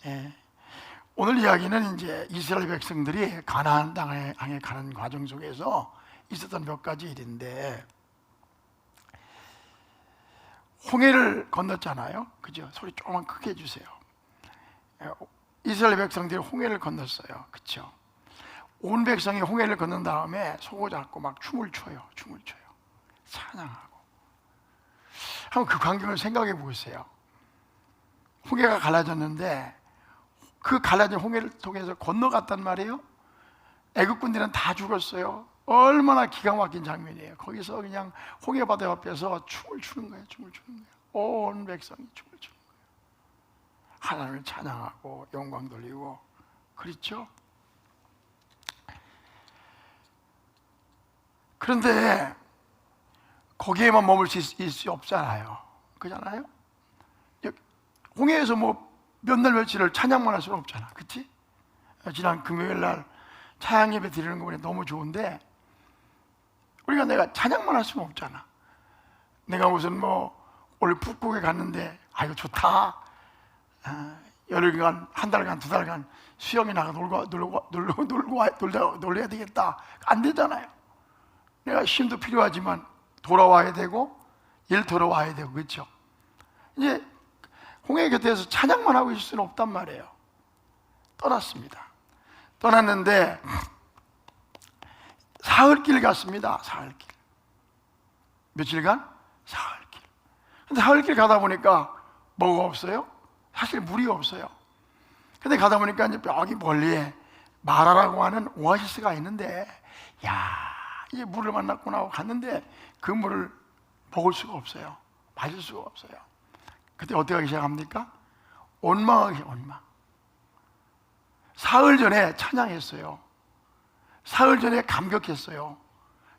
예. 오늘 이야기는 이제 이스라엘 백성들이 가나안 땅에 향해 가는 과정 속에서 있었던 몇 가지 일인데, 홍해를 건넜잖아요. 그죠? 소리 조금만 크게 해주세요. 이스라엘 백성들이 홍해를 건넜어요. 그렇죠? 온 백성이 홍해를 건넌 다음에 소고 잡고 막 춤을 춰요. 찬양하고. 한번 그 광경을 생각해 보세요. 홍해가 갈라졌는데 그 갈라진 홍해를 통해서 건너갔단 말이에요. 애국군들은 다 죽었어요. 얼마나 기가 막힌 장면이에요. 거기서 그냥 홍해 바다 옆에서 춤을 추는 거예요. 온 백성이 춤을 추는 거예요. 하나님을 찬양하고 영광 돌리고. 그렇죠? 그런데 거기에만 머물 수 없잖아요. 그잖아요? 홍해에서 뭐 몇 날 며칠을 찬양만 할 수는 없잖아. 그치? 지난 금요일 날 찬양 예배 드리는 거 보니 너무 좋은데, 우리가 내가 찬양만 할 수는 없잖아. 내가 무슨 뭐 오늘 북극에 갔는데 이거 좋다, 열흘간, 한 달간, 두 달간 수영이 나가 놀려야 되겠다. 안 되잖아요. 내가 힘도 필요하지만 돌아와야 되고 일 돌아와야 되고. 그렇죠? 이제 홍해 곁에서 찬양만 하고 있을 수는 없단 말이에요. 떠났습니다. 떠났는데 사흘길 갔습니다. 사흘길. 며칠간? 사흘길. 근데 사흘길 가다 보니까 뭐가 없어요? 사실 물이 없어요. 근데 가다 보니까 이제 여기 멀리에 마라라고 하는 오아시스가 있는데, 이제 물을 만났구나 하고 갔는데 그 물을 먹을 수가 없어요. 마실 수가 없어요. 그때 어떻게 하기 시작합니까? 원망하기. 사흘 전에 찬양했어요. 사흘 전에 감격했어요.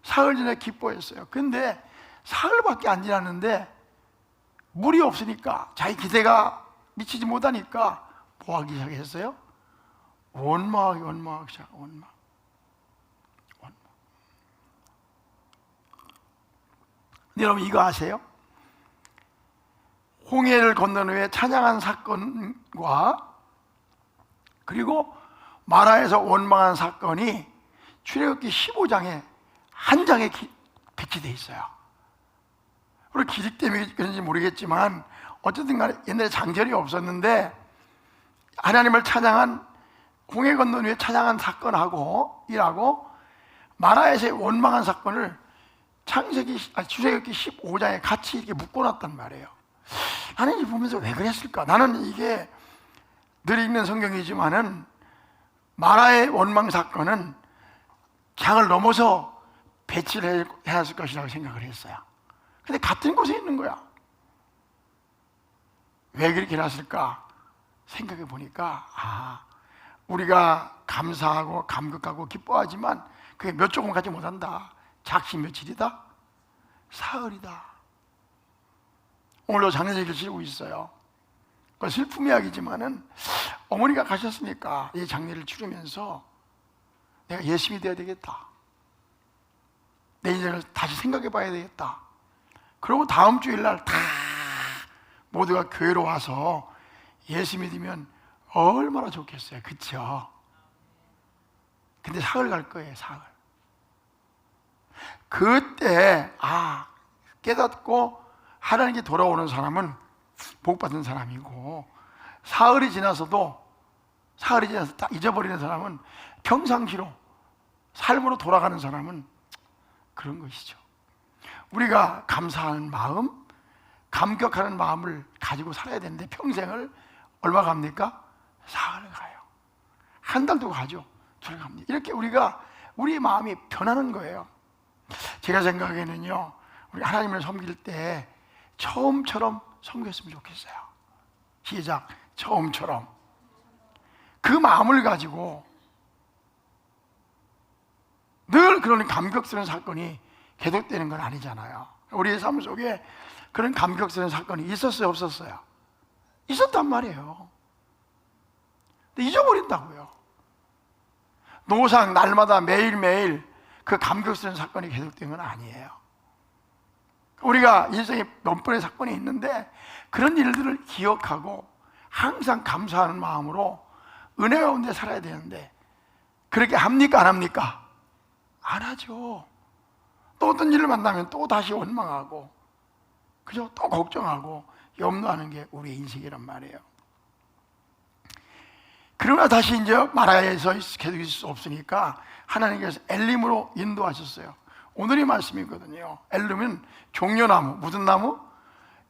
사흘 전에 기뻐했어요. 근데 사흘밖에 안 지났는데 물이 없으니까, 자기 기대가 미치지 못하니까 뭐 하기 시작했어요? 원망하기 시작. 원망. 여러분 이거 아세요? 홍해를 건넌 후에 찬양한 사건과 그리고 마라에서 원망한 사건이 출애굽기 15장에 한 장에 배치되어 있어요. 그리고 기록 때문에 그런지 모르겠지만 어쨌든 간에 옛날에 장절이 없었는데 하나님을 찬양한, 홍해 건넌 후에 찬양한 사건하고 일하고 마라에서의 원망한 사건을 출애굽기 15장에 같이 이렇게 묶어놨단 말이에요. 나는 이거 보면서 왜 그랬을까? 나는 이게 늘 읽는 성경이지만은 마라의 원망 사건은 장을 넘어서 배치를 해야 했을 것이라고 생각을 했어요. 근데 같은 곳에 있는 거야. 왜 그렇게 해놨을까? 생각해 보니까 우리가 감사하고 감격하고 기뻐하지만 그게 몇 조금 가지 못한다. 작시 며칠이다? 사흘이다. 오늘도 장례식을 치르고 있어요. 그 슬픔 이야기지만은 어머니가 가셨으니까 이 장례를 치르면서 내가 예수님이 되어야 되겠다. 내 인생을 다시 생각해 봐야 되겠다. 그리고 다음 주일날 다 모두가 교회로 와서 예수 믿으면 얼마나 좋겠어요. 그쵸? 근데 사흘 갈 거예요. 사흘. 그때 깨닫고 하나님께 돌아오는 사람은 복받은 사람이고, 사흘이 지나서 딱 잊어버리는 사람은 평상시로 삶으로 돌아가는 사람은 그런 것이죠. 우리가 감사하는 마음, 감격하는 마음을 가지고 살아야 되는데 평생을 얼마 갑니까? 사흘을 가요. 한 달도 가죠. 둘 갑니다. 이렇게 우리의 마음이 변하는 거예요. 제가 생각에는요, 우리 하나님을 섬길 때 처음처럼 섬겼으면 좋겠어요. 시작. 처음처럼. 그 마음을 가지고 늘 그런 감격스러운 사건이 계속되는 건 아니잖아요. 우리의 삶 속에 그런 감격스러운 사건이 있었어요, 없었어요? 있었단 말이에요. 근데 잊어버린다고요. 노상 날마다 매일매일 그 감격스러운 사건이 계속된 건 아니에요. 우리가 인생에 몇 번의 사건이 있는데 그런 일들을 기억하고 항상 감사하는 마음으로 은혜 가운데 살아야 되는데 그렇게 합니까? 안 합니까? 안 하죠. 또 어떤 일을 만나면 또 다시 원망하고, 그죠? 또 걱정하고 염려하는 게 우리의 인생이란 말이에요. 그러나 다시 이제 마라에서 계속 있을 수 없으니까 하나님께서 엘림으로 인도하셨어요. 오늘의 말씀이거든요. 엘림은 종려나무. 무슨 나무?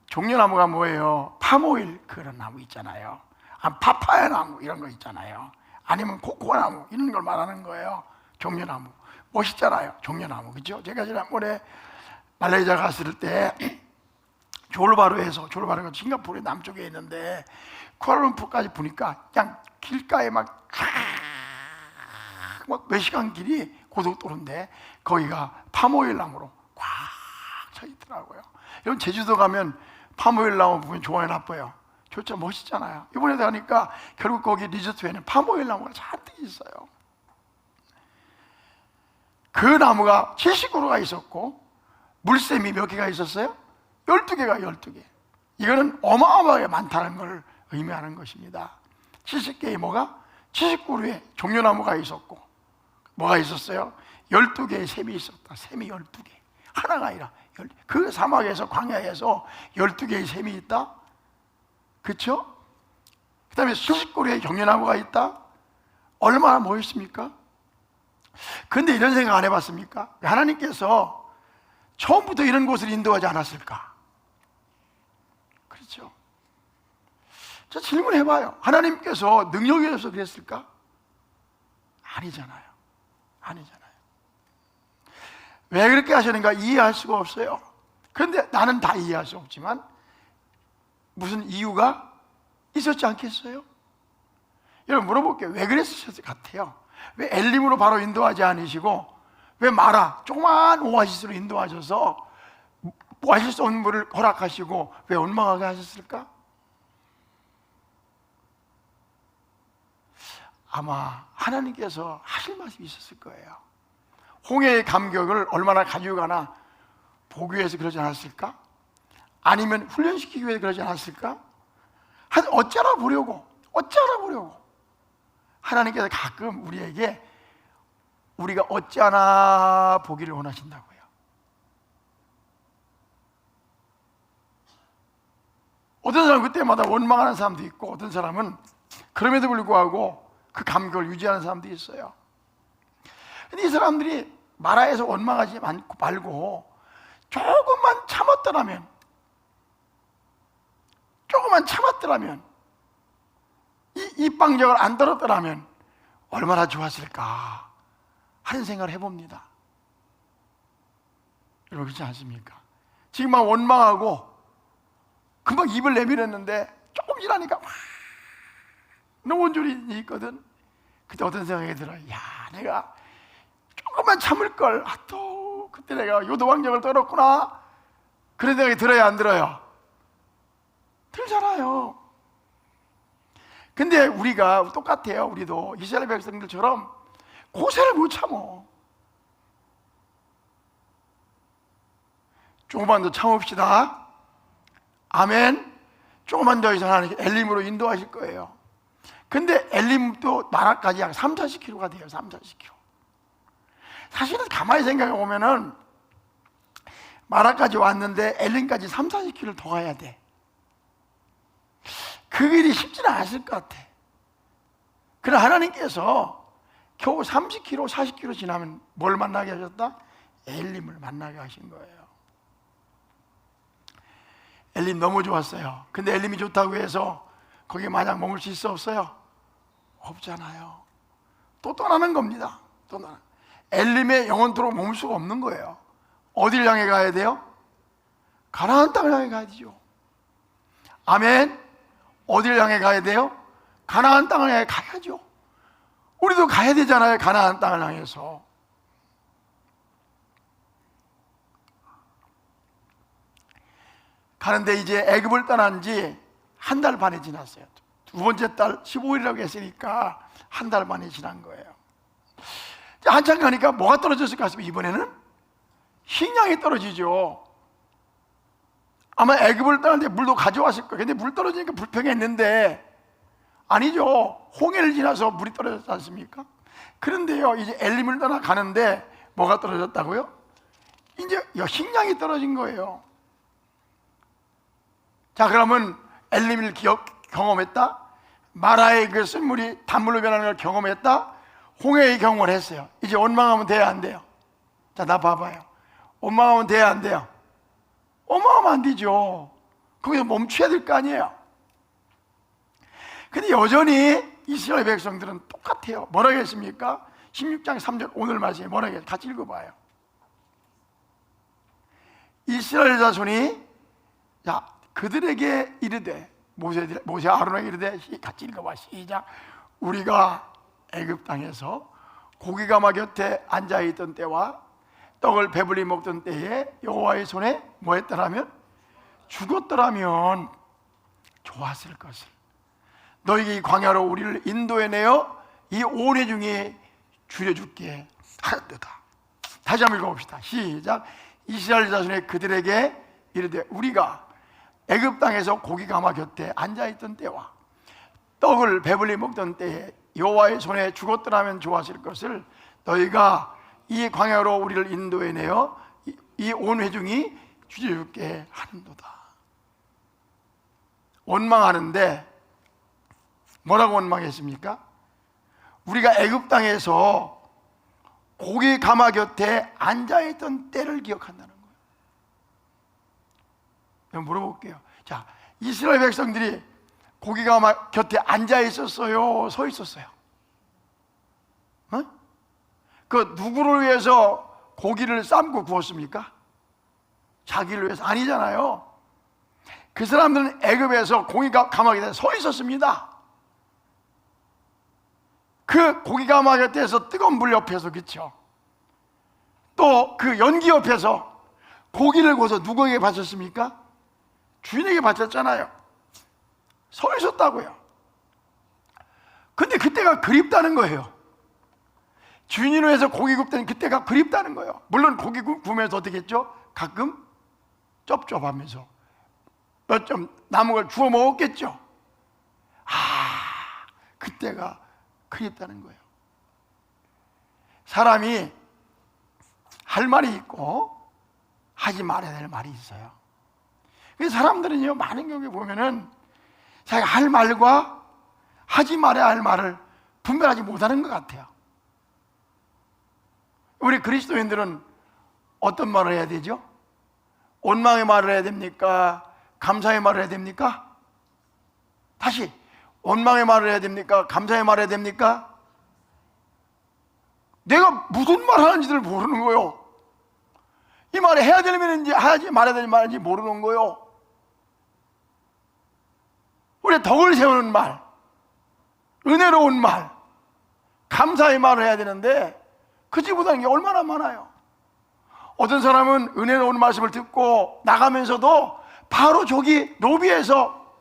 종려나무가 뭐예요? 파모일 그런 나무 있잖아요. 파파야 나무 이런 거 있잖아요. 아니면 코코나무 이런 걸 말하는 거예요. 종려나무 멋있잖아요. 종려나무, 그죠? 제가 지난번에 말레이시아 갔을 때 졸바르가 싱가포르 남쪽에 있는데 쿠알라룸푸르까지 보니까 그냥 길가에 막 몇 시간 길이 고속도로인데 거기가 파모일 나무로 꽉 차 있더라고요. 여러분 제주도 가면 파모일 나무 보면 좋아요, 나빠요? 좋죠. 멋있잖아요. 이번에 가니까 결국 거기 리조트에는 파모일 나무가 잔뜩 있어요. 그 나무가 70그루가 있었고 물샘이 몇 개가 있었어요? 12개가 12개. 이거는 어마어마하게 많다는 걸 의미하는 것입니다. 70개의 뭐가? 70그루의 종려나무가 있었고 뭐가 있었어요? 12개의 샘이 있었다. 샘이 12개. 하나가 아니라 그 사막에서 광야에서 12개의 샘이 있다? 그렇죠? 그 다음에 70그루의 종려나무가 있다? 얼마나 멋있습니까? 근데 이런 생각 안 해봤습니까? 하나님께서 처음부터 이런 곳을 인도하지 않았을까? 그렇죠? 자, 질문해봐요. 하나님께서 능력이 없어서 그랬을까? 아니잖아요. 아니잖아요. 왜 그렇게 하시는가 이해할 수가 없어요. 그런데 나는 다 이해할 수 없지만 무슨 이유가 있었지 않겠어요? 여러분 물어볼게요. 왜 그랬을 것 같아요? 왜 엘림으로 바로 인도하지 않으시고 왜 마라 조그만 오아시스로 인도하셔서 마실 수 없는 물을 허락하시고 왜 원망하게 하셨을까? 아마 하나님께서 하실 말씀이 있었을 거예요. 홍해의 감격을 얼마나 가지고 가나 보기 위해서 그러지 않았을까? 아니면 훈련시키기 위해서 그러지 않았을까? 어쩌나 보려고 하나님께서 가끔 우리에게 우리가 어찌하나 보기를 원하신다고요. 어떤 사람은 그때마다 원망하는 사람도 있고 어떤 사람은 그럼에도 불구하고 그 감격을 유지하는 사람도 있어요. 근데 이 사람들이 마라에서 원망하지 말고 조금만 참았더라면 이 빵적을 안 들었더라면 얼마나 좋았을까 하는 생각을 해봅니다. 여러분 그렇지 않습니까? 지금 막 원망하고 금방 입을 내밀었는데 조금 지나니까 너무 줄이 있거든. 그때 어떤 생각이 들어요? 야, 내가 조금만 참을 걸. 또 그때 내가 요도왕정을 떨었구나. 그런 생각이 들어요, 안 들어요? 들잖아요. 근데 우리가 똑같아요. 우리도 이스라엘 백성들처럼 고생을 못 참어. 조금만 더 참읍시다. 아멘. 조금만 더 이상 하나님 엘림으로 인도하실 거예요. 근데 엘림도 마라까지 약 3, 40km가 돼요. 3, 40km. 사실은 가만히 생각해 보면은 마라까지 왔는데 엘림까지 3, 40km를 더 가야 돼. 그 길이 쉽지는 않았을 것 같아. 그러나 하나님께서 겨우 30km, 40km 지나면 뭘 만나게 하셨다? 엘림을 만나게 하신 거예요. 엘림 너무 좋았어요. 근데 엘림이 좋다고 해서 거기에 마냥 머물 수 있어 없어요? 없잖아요. 또 떠나는 겁니다. 엘림에 영원토록 머물 수가 없는 거예요. 어딜 향해 가야 돼요? 가나안 땅을 향해 가야 되죠. 아멘. 어딜 향해 가야 돼요? 가나안 땅을 향해 가야죠. 우리도 가야 되잖아요. 가나안 땅을 향해서. 가는데 이제 애굽을 떠난 지 한 달 반이 지났어요. 두 번째 달 15일이라고 했으니까 한 달 반이 지난 거예요. 한참 가니까 뭐가 떨어졌을까 싶으면 이번에는 식량이 떨어지죠. 아마 애굽을 떠났는데 물도 가져왔을 거예요. 근데 물 떨어지니까 불평했는데 아니죠. 홍해를 지나서 물이 떨어졌지 않습니까? 그런데요, 이제 엘림을 떠나 가는데 뭐가 떨어졌다고요? 이제 식량이 떨어진 거예요. 자, 그러면 엘림을 경험했다? 마라의 그 쓴물이 단물로 변하는 걸 경험했다? 홍해의 경험을 했어요. 이제 원망하면 돼야 안 돼요? 자, 나 봐봐요. 원망하면 돼야 안 돼요? 원망하면 안 되죠. 거기서 멈춰야 될 거 아니에요. 근데 여전히 이스라엘 백성들은 똑같아요. 뭐라고 했습니까? 16장 3절 오늘 말씀에 뭐라고 했어요? 같이 읽어봐요. 이스라엘 자손이 그들에게 이르되 모세 아론에게 이르되 같이 읽어봐. 시작. 우리가 애굽 땅에서 고기가마 곁에 앉아있던 때와 떡을 배불리 먹던 때에 여호와의 손에 뭐 했더라면? 죽었더라면 좋았을 것을 너희가 이 광야로 우리를 인도해내어 이 오래 중에 줄여줄게 하였도다. 다시 한번 읽어봅시다. 시작. 이스라엘 자손의 그들에게 이르되 우리가 애굽 땅에서 고기가마 곁에 앉아있던 때와 떡을 배불리 먹던 때에 여호와의 손에 죽었더라면 좋았을 것을 너희가 이 광야로 우리를 인도해내어 이 온 회중이 줄여줄게 하는도다. 원망하는데 뭐라고 원망했습니까? 우리가 애굽 땅에서 고기 가마 곁에 앉아있던 때를 기억한다는 거예요. 제가 물어볼게요. 자, 이스라엘 백성들이 고기 가마 곁에 앉아있었어요? 서 있었어요? 그 누구를 위해서 고기를 삶고 구웠습니까? 자기를 위해서 아니잖아요. 그 사람들은 애굽에서 고기 가마 곁에 서 있었습니다. 그 고기 가마 곁에서 뜨거운 물 옆에서, 그렇죠? 또 그 연기 옆에서 고기를 구워서 누구에게 바쳤습니까? 주인에게 바쳤잖아요. 서 있었다고요. 근데 그때가 그립다는 거예요. 주인을 위해서 고기 굽던 그때가 그립다는 거예요. 물론 고기 구우면서 어떻게 했죠? 가끔 쩝쩝하면서 몇 점 남은 걸 주워 먹었겠죠. 그때가 그립다는 거예요. 사람이 할 말이 있고 하지 말아야 될 말이 있어요. 그래서 사람들은요, 많은 경우에 보면은 자기가 할 말과 하지 말아야 할 말을 분별하지 못하는 것 같아요. 우리 그리스도인들은 어떤 말을 해야 되죠? 원망의 말을 해야 됩니까? 감사의 말을 해야 됩니까? 다시, 원망의 말을 해야 됩니까? 감사의 말을 해야 됩니까? 내가 무슨 말 하는지를 모르는 거요. 이 말을 해야 되는지 하지 말아야 되는 말인지 모르는 거요. 우리 덕을 세우는 말, 은혜로운 말, 감사의 말을 해야 되는데 그지 못하는 게 얼마나 많아요. 어떤 사람은 은혜로운 말씀을 듣고 나가면서도 바로 저기 로비에서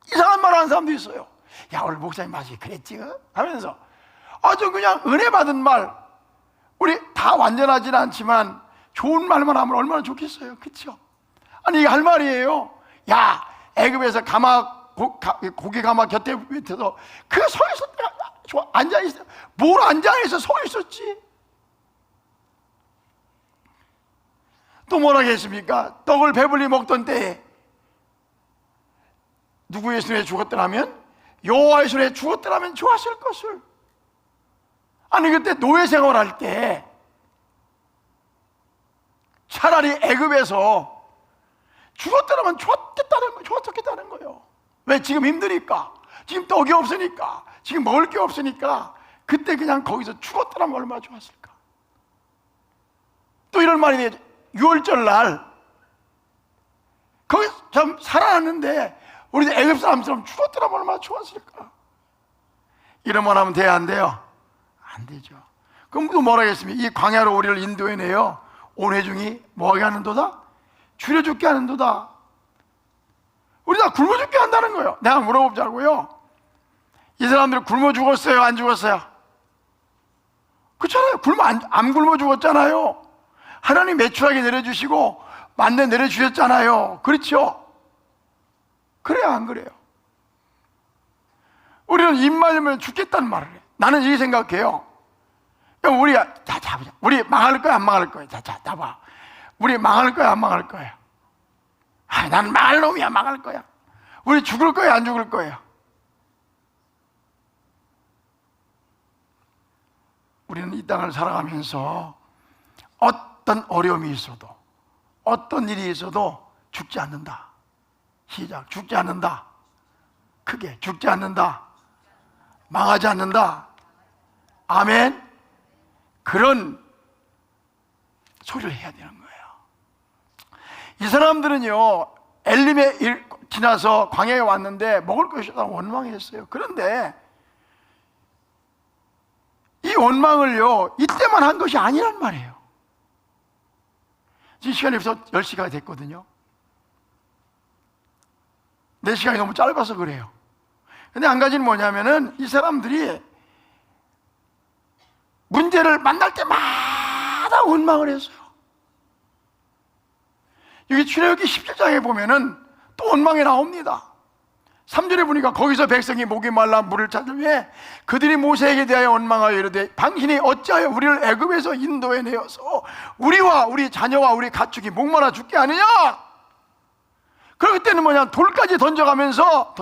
이상한 말 하는 사람도 있어요. 야, 오늘 목사님 말이 그랬지? 하면서 아주 그냥 은혜 받은 말, 우리 다 완전하진 않지만 좋은 말만 하면 얼마나 좋겠어요. 그렇죠? 아니, 이게 할 말이에요. 야, 애굽에서 고기 가마 곁에 밑에서 그 서 있었다. 앉아있어. 뭘 앉아있어? 서 있었지. 또 뭐라고 했습니까? 떡을 배불리 먹던 때에 누구의 손에 죽었더라면? 여호와의 손에 죽었더라면 좋았을 것을. 아니, 그때 노예 생활할 때 차라리 애굽에서 죽었더라면 좋았겠다는 거예요. 왜? 지금 힘드니까, 지금 떡이 없으니까, 지금 먹을 게 없으니까 그때 그냥 거기서 죽었더라면 얼마나 좋았을까. 또 이런 말이 되죠. 6월절 날 거기서 참 살아났는데 우리도 애굽 사람처럼 죽었더라면 얼마나 좋았을까. 이런 말 하면 돼야 안 돼요? 안 되죠. 그럼 또 뭐라 했습니까? 이 광야로 우리를 인도해내요 온 회중이 뭐하게 하는도다? 줄여 죽게 하는도다. 우리 다 굶어 죽게 한다는 거예요. 내가 물어보자고요. 이 사람들 굶어 죽었어요? 안 죽었어요? 그렇잖아요. 안 굶어 죽었잖아요. 하나님 매출하게 내려주시고 만내 내려주셨잖아요. 그렇죠? 그래요, 안 그래요? 우리는 입만 열면 죽겠다는 말을 해. 나는 이렇게 생각해요. 우리 망할 거야, 안 망할 거야? 봐. 우리 망할 거야, 안 망할 거야? 나는 망할 놈이야, 망할 거야. 우리 죽을 거야, 안 죽을 거야? 우리는 이 땅을 살아가면서 어떤 어려움이 있어도, 어떤 일이 있어도 죽지 않는다. 시작. 죽지 않는다. 크게. 죽지 않는다. 망하지 않는다. 아멘. 그런 소리를 해야 되는 거예요. 이 사람들은요, 엘림에 지나서 광야에 왔는데 먹을 것이 없다고 원망했어요. 그런데 이 원망을요, 이때만 한 것이 아니란 말이에요. 지금 시간이 벌써 10시가 됐거든요. 내 시간이 너무 짧아서 그래요. 근데 한 가지는 뭐냐면은 이 사람들이 문제를 만날 때마다 원망을 했어요. 여기 출애굽기 17장에 보면은 또 원망이 나옵니다. 3절에 보니까 거기서 백성이 목이 말라 물을 찾으며 그들이 모세에게 대하여 원망하여 이르되 당신이 어찌하여 우리를 애굽에서 인도해 내어서 우리와 우리 자녀와 우리 가축이 목마라 죽게 하느냐? 그럴 때는 뭐냐, 돌까지 던져가면서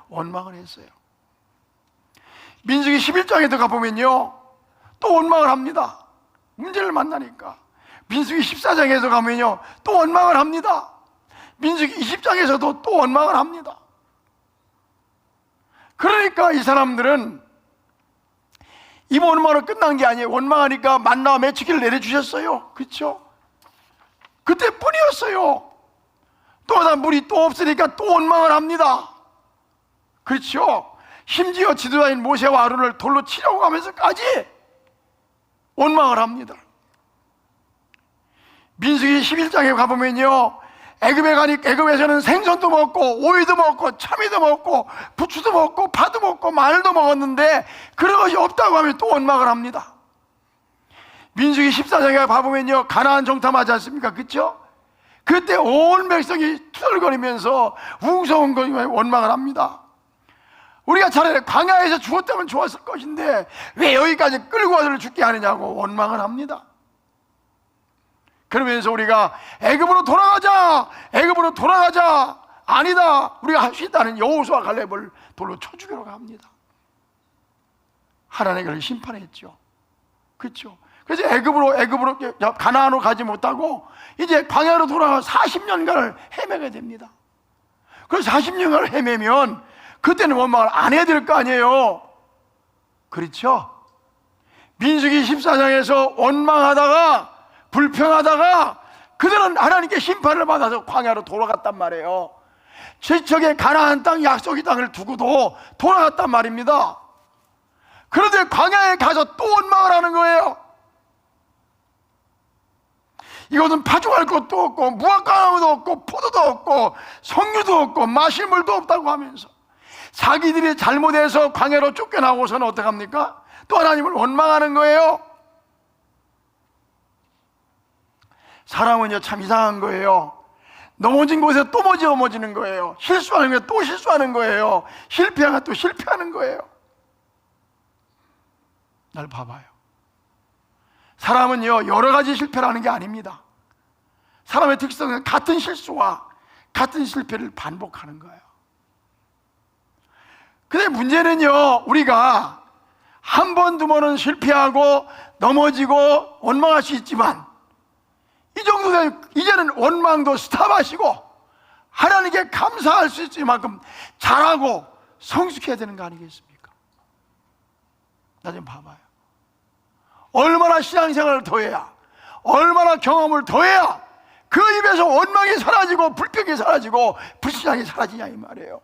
원망을 했어요. 민수기 11장에 들어가 보면요, 또 원망을 합니다. 문제를 만나니까. 민수기 14장에서 가면요, 또 원망을 합니다. 민수기 20장에서도 또 원망을 합니다. 그러니까 이 사람들은 이 원망으로 끝난 게 아니에요. 원망하니까 만나와 메추기를 내려주셨어요. 그렇죠? 그때뿐이었어요. 또 하나 물이 또 없으니까 또 원망을 합니다. 그렇죠? 심지어 지도자인 모세와 아론을 돌로 치려고 하면서까지 원망을 합니다. 민수기 11장에 가보면요, 애굽에서는 생선도 먹고 오이도 먹고 참이도 먹고 부추도 먹고 파도 먹고 마늘도 먹었는데 그런 것이 없다고 하면 또 원망을 합니다. 민수기 14장에 가보면요, 가나안 정탐하지 않습니까? 그렇죠? 그때 온 백성이 투덜거리면서 웅성웅성거리며 원망을 합니다. 우리가 차라리 광야에서 죽었다면 좋았을 것인데 왜 여기까지 끌고 와서 죽게 하느냐고 원망을 합니다. 그러면서 우리가 애굽으로 돌아가자, 아니다, 우리가 할 수 있다는 여호수아 갈렙을 돌로 쳐 죽이려고 합니다. 하나님이 그를 심판했죠. 그렇죠? 그래서 애굽으로 가나안으로 가지 못하고 이제 광야로 돌아가 40년간을 헤매게 됩니다. 그래서 40년간을 헤매면 그때는 원망을 안 해야 될 거 아니에요. 그렇죠? 민수기 14장에서 원망하다가 불평하다가 그들은 하나님께 심판을 받아서 광야로 돌아갔단 말이에요. 지척의 가나안 땅, 약속의 땅을 두고도 돌아갔단 말입니다. 그런데 광야에 가서 또 원망을 하는 거예요. 이것은 파종할 것도 없고 무화과나무도 없고 포도도 없고 석류도 없고 마실 물도 없다고 하면서 자기들이 잘못해서 광야로 쫓겨나고서는 어떡합니까? 또 하나님을 원망하는 거예요. 사람은요, 참 이상한 거예요. 넘어진 곳에 또 넘어지는 거예요. 실수하는 거에 또 실수하는 거예요. 실패하면 또 실패하는 거예요. 날 봐봐요. 사람은요, 여러 가지 실패를 하는 게 아닙니다. 사람의 특성은 같은 실수와 같은 실패를 반복하는 거예요. 근데 문제는요, 우리가 한 번, 두 번은 실패하고 넘어지고 원망할 수 있지만 이 정도 되면 이제는 원망도 스탑하시고 하나님께 감사할 수 있을 만큼 잘하고 성숙해야 되는 거 아니겠습니까? 나 좀 봐봐요. 얼마나 신앙생활을 더해야, 얼마나 경험을 더해야 그 입에서 원망이 사라지고 불평이 사라지고 불신앙이 사라지냐 이 말이에요.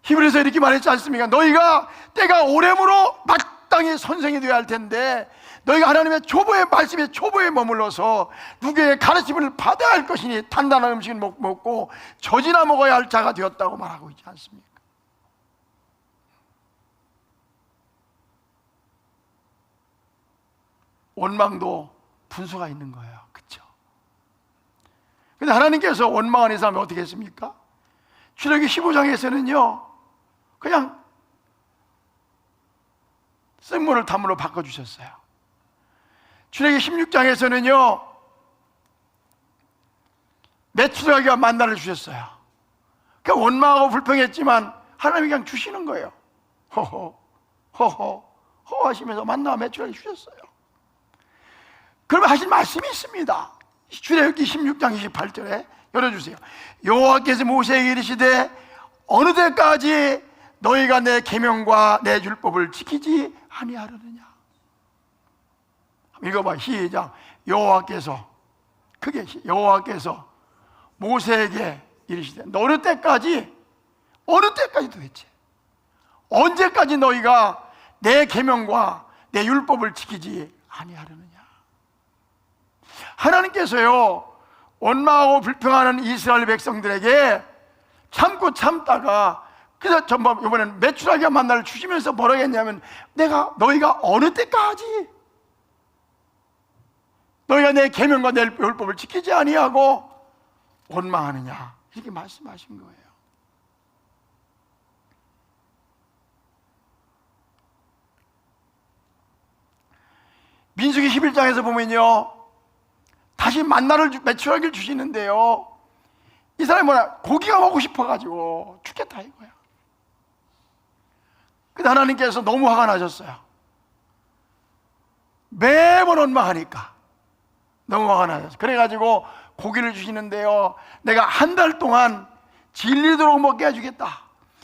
히브리서 이렇게 말했지 않습니까? 너희가 때가 오래므로 마땅히 선생이 되어야 할 텐데 너희가 하나님의 초보의 말씀에 초보에 머물러서 누구의 가르침을 받아야 할 것이니 단단한 음식을 먹고 젖이나 먹어야 할 자가 되었다고 말하고 있지 않습니까? 원망도 분수가 있는 거예요. 그렇죠? 근데 하나님께서 원망하는 사람이 어떻게 했습니까? 출애굽기 15장에서는요 그냥 쓴물을 단물로 바꿔주셨어요. 출애굽기 16장에서는요 메추라기와 만나를 주셨어요. 그러니까 원망하고 불평했지만 하나님이 그냥 주시는 거예요. 허허 하시면서 만나와 메추라기 주셨어요. 그러면 하신 말씀이 있습니다. 출애굽기 16장 28절에 열어주세요. 여호와께서 모세에게 이르시되 어느 때까지 너희가 내 계명과 내 율법을 지키지 아니하려느냐. 읽어봐. 시작. 여호와께서 모세에게 이르시되 어느 때까지 도대체 언제까지 너희가 내 계명과 내 율법을 지키지 아니하려느냐. 하나님께서요 원망하고 불평하는 이스라엘 백성들에게 참고 참다가 그래서 전번 이번에는 메추라기와 만나를 주시면서 뭐라고 했냐면 너희가 어느 때까지 너희가 내 계명과 내 율법을 지키지 아니하고 원망하느냐 이렇게 말씀하신 거예요. 민수기 11장에서 보면요 다시 만나를 메추라기를 주시는데요 이 사람이 고기가 먹고 싶어가지고 죽겠다 이거야. 근데 하나님께서 너무 화가 나셨어요. 매번 원망하니까 너무 화가 나셨어요. 그래가지고 고기를 주시는데요 내가 한 달 동안 질리도록 먹게 해주겠다.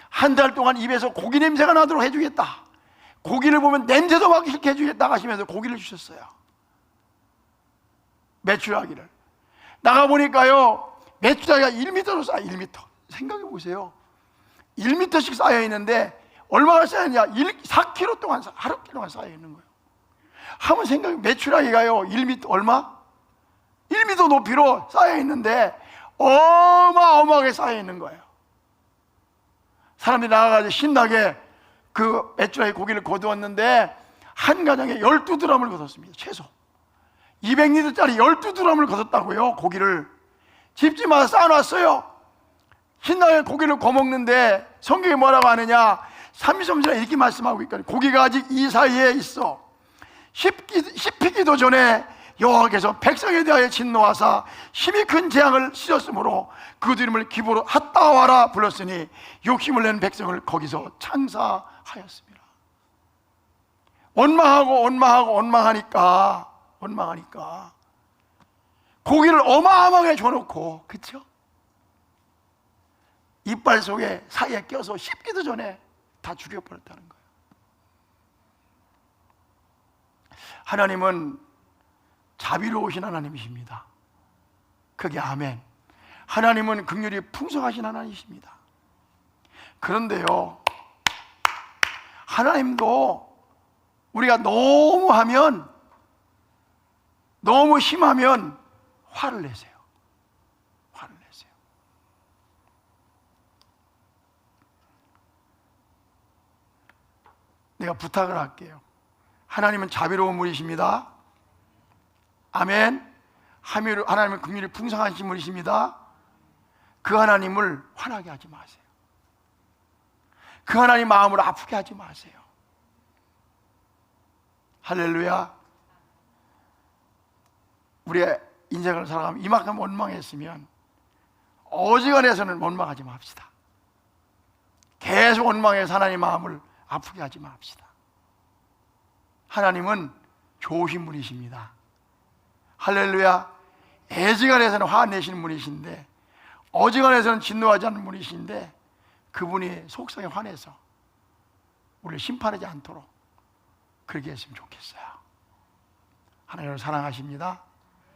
한 달 동안 입에서 고기 냄새가 나도록 해주겠다. 고기를 보면 냄새도 맡기 싫게 해주겠다 하시면서 고기를 주셨어요. 메추라기를 나가보니까요 메추라기가 1m로 쌓여. 1m 생각해 보세요. 1m씩 쌓여 있는데 얼마나 쌓였냐. 4km 동안 하루 동안 쌓여 있는 거예요. 한번 생각해. 메추라기가요 1m 얼마? 1m 높이로 쌓여 있는데 어마어마하게 쌓여 있는 거예요. 사람들이 나가가지고 신나게 그 메추라기 고기를 거두었는데 한 가정에 12드럼을 거뒀습니다. 최소 200리터짜리 12드럼을 거뒀다고요. 고기를 집집마다 쌓아놨어요. 신나게 고기를 거먹는데 성경이 뭐라고 하느냐 33절에 이렇게 말씀하고 있거든요. 고기가 아직 이 사이에 있어 씹히기도 전에 여호와께서 백성에 대하여 진노하사 힘이 큰 재앙을 씌웠으므로 그 이름을 기브로 핫다와라 불렀으니 욕심을 낸 백성을 거기서 창사하였습니다. 원망하니까 고기를 어마어마하게 줘놓고 그쵸? 이빨 속에 사이에 껴서 씹기도 전에 다 죽여버렸다는 거예요. 하나님은 자비로우신 하나님이십니다. 그게 아멘. 하나님은 긍휼이 풍성하신 하나님이십니다. 그런데요 하나님도 우리가 너무 심하면 화를 내세요. 내가 부탁을 할게요. 하나님은 자비로운 분이십니다. 아멘. 하나님은 긍휼이 풍성하신 분이십니다. 그 하나님을 화나게 하지 마세요. 그 하나님 마음을 아프게 하지 마세요. 할렐루야. 우리의 인생을 살아가면 이만큼 원망했으면 어지간해서는 원망하지 맙시다. 계속 원망해서 하나님 마음을 아프게 하지 맙시다. 하나님은 좋으신 분이십니다. 할렐루야. 애지간해서는 화내시는 분이신데 어지간해서는 진노하지 않는 분이신데 그분이 속상해 화내서 우리를 심판하지 않도록 그렇게 했으면 좋겠어요. 하나님을 사랑하십니다.